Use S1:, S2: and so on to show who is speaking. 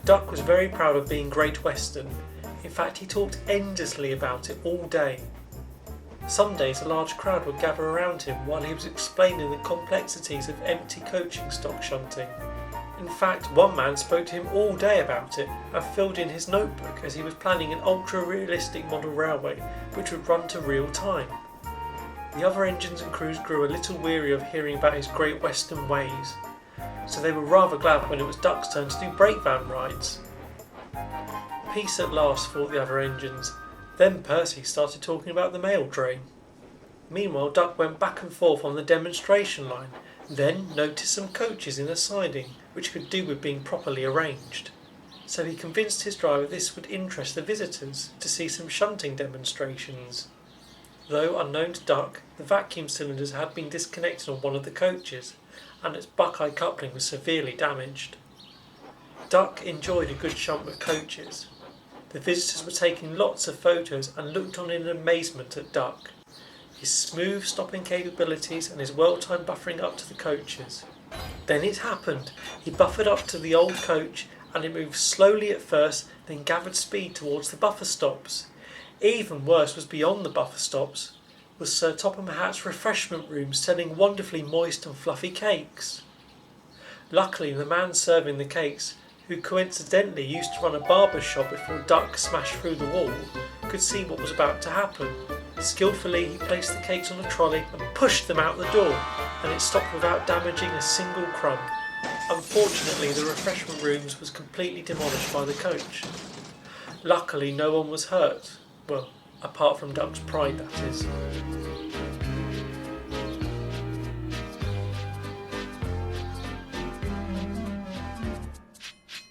S1: Duck was very proud of being Great Western. In fact, he talked endlessly about it all day. Some days a large crowd would gather around him while he was explaining the complexities of empty coaching stock shunting. In fact, one man spoke to him all day about it and filled in his notebook as he was planning an ultra-realistic model railway which would run to real time. The other engines and crews grew a little weary of hearing about his Great Western ways, so they were rather glad when it was Duck's turn to do brake van rides. Peace at last, thought the other engines. Then Percy started talking about the mail train. Meanwhile, Duck went back and forth on the demonstration line, then noticed some coaches in a siding which could do with being properly arranged. So he convinced his driver this would interest the visitors to see some shunting demonstrations. Though unknown to Duck, the vacuum cylinders had been disconnected on one of the coaches, and its buckeye coupling was severely damaged. Duck enjoyed a good shunt with coaches. The visitors were taking lots of photos and looked on in amazement at Duck, his smooth stopping capabilities and his well-timed buffering up to the coaches. Then it happened. He buffered up to the old coach and it moved slowly at first, then gathered speed towards the buffer stops. Even worse was beyond the buffer stops, was Sir Topham Hatt's refreshment room selling wonderfully moist and fluffy cakes. Luckily the man serving the cakes, who coincidentally used to run a barber's shop before Duck smashed through the wall, could see what was about to happen. Skillfully he placed the cakes on a trolley and pushed them out the door, and it stopped without damaging a single crumb. Unfortunately the refreshment rooms was completely demolished by the coach. Luckily no one was hurt, well, apart from Duck's pride, that is.